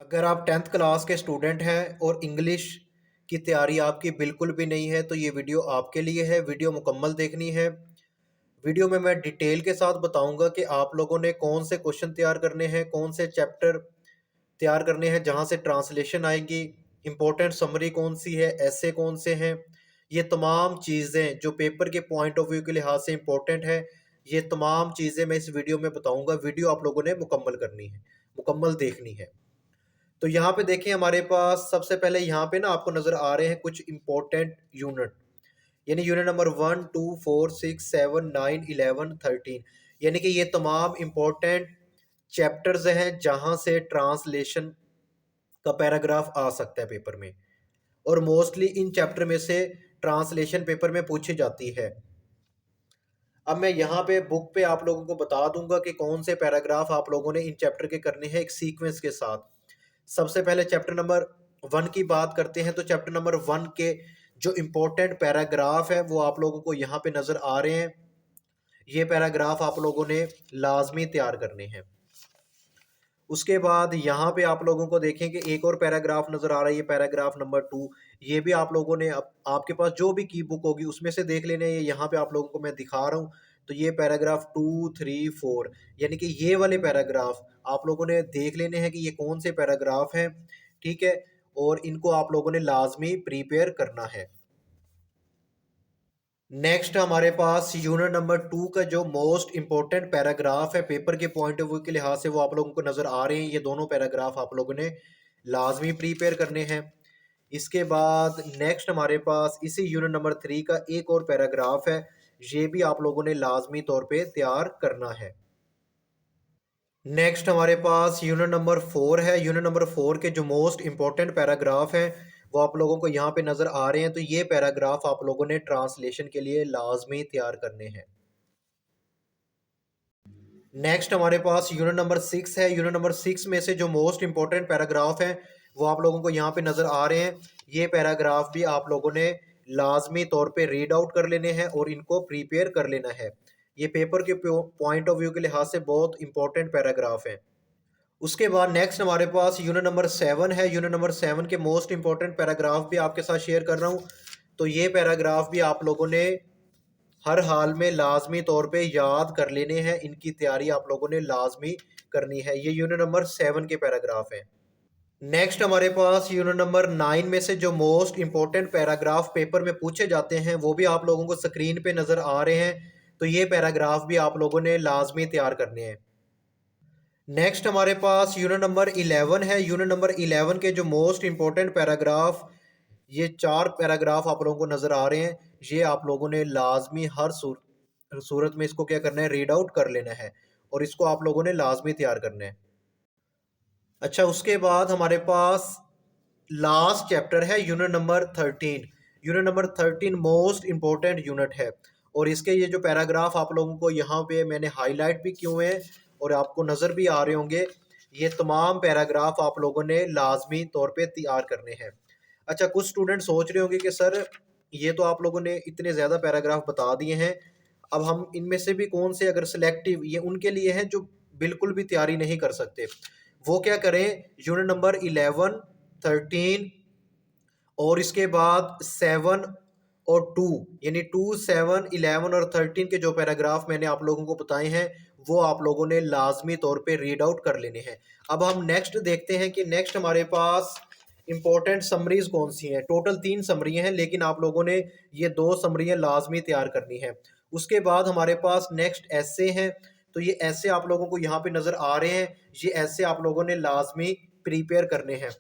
अगर आप 10th class के स्टूडेंट हैं और इंग्लिश की तैयारी आपकी बिल्कुल भी नहीं है तो ये वीडियो आपके लिए है। वीडियो मुकम्मल देखनी है। वीडियो में मैं डिटेल के साथ बताऊंगा कि आप लोगों ने कौन से क्वेश्चन तैयार करने हैं, कौन से चैप्टर तैयार करने हैं जहां से ट्रांसलेशन आएगी, इंपॉर्टेंट समरी कौन सी है, ऐसे कौन से हैं। ये तमाम चीज़ें जो पेपर के पॉइंट ऑफ व्यू के लिहाज से इंपॉर्टेंट है, ये तमाम चीज़ें मैं इस वीडियो में बताऊंगा। वीडियो आप लोगों ने मुकम्मल करनी है, मुकम्मल देखनी है। तो यहाँ पे देखिए हमारे पास सबसे पहले यहाँ पे ना आपको नज़र आ रहे हैं कुछ इंपॉर्टेंट यूनिट, यानी यूनिट नंबर 1, 2, 4, 6, 7, 9, 11, 13, यानी कि ये तमाम इंपॉर्टेंट चैप्टर्स हैं जहाँ से ट्रांसलेशन का पैराग्राफ आ सकता है पेपर में, और मोस्टली इन चैप्टर में से ट्रांसलेशन पेपर में पूछी जाती है। अब मैं यहाँ पे बुक पे आप लोगों को बता दूंगा कि कौन से पैराग्राफ आप लोगों ने इन चैप्टर के करने हैं एक सीक्वेंस के साथ। सबसे पहले चैप्टर नंबर 1 की बात करते हैं। तो चैप्टर नंबर 1 के जो इम्पोर्टेंट पैराग्राफ है वो आप लोगों को यहाँ पे नज़र आ रहे हैं। ये पैराग्राफ आप लोगों ने लाजमी तैयार करने हैं। उसके बाद यहाँ पे आप लोगों को देखें कि एक और पैराग्राफ नज़र आ रहा है, ये पैराग्राफ नंबर 2। ये भी आप लोगों ने आपके पास जो भी की बुक होगी उसमें से देख लेने। ये यहाँ पे आप लोगों को मैं दिखा रहा हूँ। तो ये पैराग्राफ 2, 3, 4, यानी कि ये वाले पैराग्राफ आप लोगों ने देख लेने हैं कि ये कौन से पैराग्राफ हैं, ठीक है। और इनको आप लोगों ने लाजमी प्रिपेयर करना है। नेक्स्ट हमारे पास यूनिट नंबर 2 का जो मोस्ट इंपॉर्टेंट पैराग्राफ है पेपर के पॉइंट ऑफ व्यू के लिहाज से वो आप लोगों को नज़र आ रहे हैं। ये दोनों पैराग्राफ आप लोगों ने लाजमी प्रिपेयर करने हैं। इसके बाद नेक्स्ट हमारे पास इसी यूनिट नंबर 3 का एक और पैराग्राफ है, ये भी आप लोगों ने लाजमी तौर पे तैयार करना है। नेक्स्ट हमारे पास यूनिट नंबर 4 है। यूनिट नंबर 4 के जो मोस्ट इंपॉर्टेंट पैराग्राफ हैं वो आप लोगों को यहाँ पे नज़र आ रहे हैं। तो ये पैराग्राफ आप लोगों ने ट्रांसलेशन के लिए लाजमी तैयार करने हैं। नेक्स्ट हमारे पास यूनिट नंबर 6 है। यूनिट नंबर 6 में से जो मोस्ट इंपॉर्टेंट पैराग्राफ हैं वो आप लोगों को यहाँ पे नज़र आ रहे हैं। ये पैराग्राफ भी आप लोगों ने लाजमी तौर पे रीड आउट कर लेने हैं और इनको प्रिपेयर कर लेना है। ये पेपर के पॉइंट ऑफ व्यू के लिहाज से बहुत इंपॉर्टेंट पैराग्राफ हैं। उसके बाद नेक्स्ट हमारे पास यूनिट नंबर 7 है। यूनिट नंबर 7 के मोस्ट इंपॉर्टेंट पैराग्राफ भी आपके साथ शेयर कर रहा हूँ। तो ये पैराग्राफ भी आप लोगों ने हर हाल में लाजमी तौर पे याद कर लेने हैं। इनकी तैयारी आप लोगों ने लाजमी करनी है। ये यूनिट नंबर 7 के पैराग्राफ हैं। नेक्स्ट हमारे पास यूनिट नंबर 9 में से जो मोस्ट इंपॉर्टेंट पैराग्राफ पेपर में पूछे जाते हैं वो भी आप लोगों को स्क्रीन पे नज़र आ रहे हैं। तो ये पैराग्राफ भी आप लोगों ने लाजमी तैयार करने हैं। नेक्स्ट हमारे पास यूनिट नंबर 11 है। यूनिट नंबर 11 के जो मोस्ट इंपॉर्टेंट पैराग्राफ, ये 4 पैराग्राफ आप लोगों को नज़र आ रहे हैं। ये आप लोगों ने लाजमी हर सूरत में इसको क्या करना है, रीड आउट कर लेना है और इसको आप लोगों ने लाजमी तैयार करना है। अच्छा, उसके बाद हमारे पास लास्ट चैप्टर है unit number 13। Unit number 13 most important unit है और इसके ये जो पैराग्राफ आप लोगों को यहाँ पे मैंने हाईलाइट भी किए हुए हैं और आपको नज़र भी आ रहे होंगे। ये तमाम पैराग्राफ आप लोगों ने लाजमी तौर पे तैयार करने हैं। अच्छा, कुछ स्टूडेंट सोच रहे होंगे कि सर ये तो आप लोगों ने इतने ज़्यादा पैराग्राफ बता दिए हैं, अब हम इनमें से भी कौन से अगर सिलेक्टिव, ये उनके लिए हैं जो बिल्कुल भी तैयारी नहीं कर सकते। वो क्या करें, यूनिट नंबर 11, 13 और इसके बाद 7 और 2, यानी 2, 7, 11 और 13 के जो पैराग्राफ मैंने आप लोगों को बताए हैं वो आप लोगों ने लाजमी तौर पे रीड आउट कर लेने हैं। अब हम नेक्स्ट देखते हैं कि नेक्स्ट हमारे पास इंपॉर्टेंट समरीज कौन सी हैं। टोटल 3 समरियाँ हैं लेकिन आप लोगों ने ये 2 समरियाँ लाजमी तैयार करनी है। उसके बाद हमारे पास नेक्स्ट ऐसे हैं। तो ये ऐसे आप लोगों को यहाँ पे नज़र आ रहे हैं। ये ऐसे आप लोगों ने लाजमी प्रिपेयर करने हैं।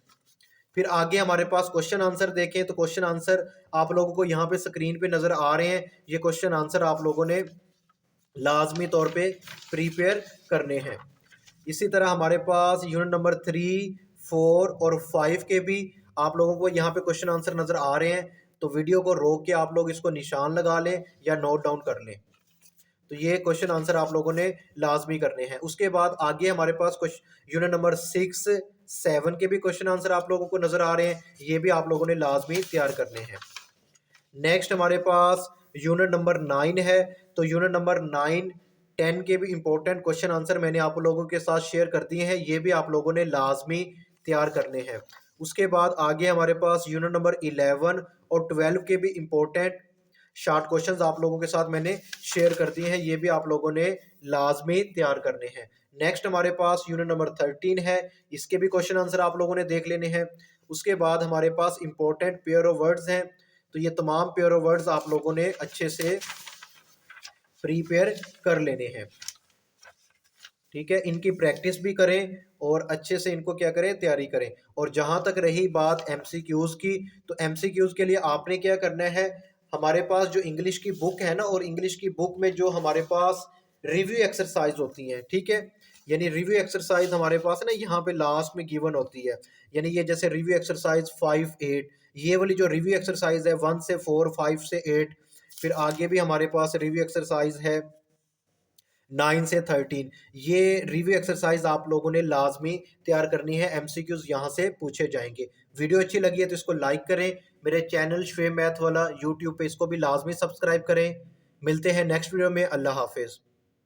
फिर आगे हमारे पास क्वेश्चन आंसर देखें तो क्वेश्चन आंसर आप लोगों को यहाँ पे स्क्रीन पे नज़र आ रहे हैं। ये क्वेश्चन आंसर आप लोगों ने लाजमी तौर पे प्रिपेयर करने हैं। इसी तरह हमारे पास यूनिट नंबर 3, 4 और 5 के भी आप लोगों को यहाँ पे क्वेश्चन आंसर नज़र आ रहे हैं। तो वीडियो को रोक के आप लोग इसको निशान लगा लें या नोट डाउन कर लें। तो ये क्वेश्चन आंसर आप लोगों ने लाजमी करने हैं। उसके बाद आगे हमारे पास यूनिट नंबर 6, 7 के भी क्वेश्चन आंसर आप लोगों को नज़र आ रहे हैं। ये भी आप लोगों ने लाजमी तैयार करने हैं। नेक्स्ट हमारे पास यूनिट नंबर 9 है। तो यूनिट नंबर 9, 10 के भी इंपॉर्टेंट क्वेश्चन आंसर मैंने आप लोगों के साथ शेयर कर दिए हैं। ये भी आप लोगों ने लाजमी तैयार करने हैं। उसके बाद आगे हमारे पास यूनिट नंबर 11 और 12 के भी इम्पोर्टेंट शॉर्ट क्वेश्चंस आप लोगों के साथ मैंने शेयर कर दिए हैं, ये भी आप लोगों ने लाजमी तैयार करने हैं। नेक्स्ट हमारे पास यूनिट नंबर 13 है, इसके भी क्वेश्चन आंसर आप लोगों ने देख लेने हैं। उसके बाद हमारे पास इंपॉर्टेंट पेयर ऑफ वर्ड्स हैं, तो ये तमाम पेयर ऑफ वर्ड्स आप लोगों ने अच्छे से प्रिपेयर कर लेने हैं। ठीक है, इनकी प्रैक्टिस भी करें और अच्छे से इनको क्या करें, तैयारी करें। और जहां तक रही बात एमसीक्यूज की, तो एमसीक्यूज के लिए आपने क्या करना है, हमारे पास जो इंग्लिश की बुक है ना, और इंग्लिश की बुक में जो हमारे पास रिव्यू एक्सरसाइज होती हैं, ठीक है, यानी रिव्यू एक्सरसाइज हमारे पास है ना, यहाँ पे लास्ट में गिवन होती है। यानी ये जैसे रिव्यू एक्सरसाइज 5-8, ये वाली जो रिव्यू एक्सरसाइज है 1 से 4, 5 से 8, फिर आगे भी हमारे पास रिव्यू एक्सरसाइज है 9 से 13। ये रिव्यू एक्सरसाइज आप लोगों ने लाजमी तैयार करनी है, एमसीक्यूज यहाँ से पूछे जाएंगे। वीडियो अच्छी लगी है तो इसको लाइक करें, मेरे चैनल शफे मैथ वाला यूट्यूब पे इसको भी लाजमी सब्सक्राइब करें। मिलते हैं नेक्स्ट वीडियो में, अल्लाह हाफिज़।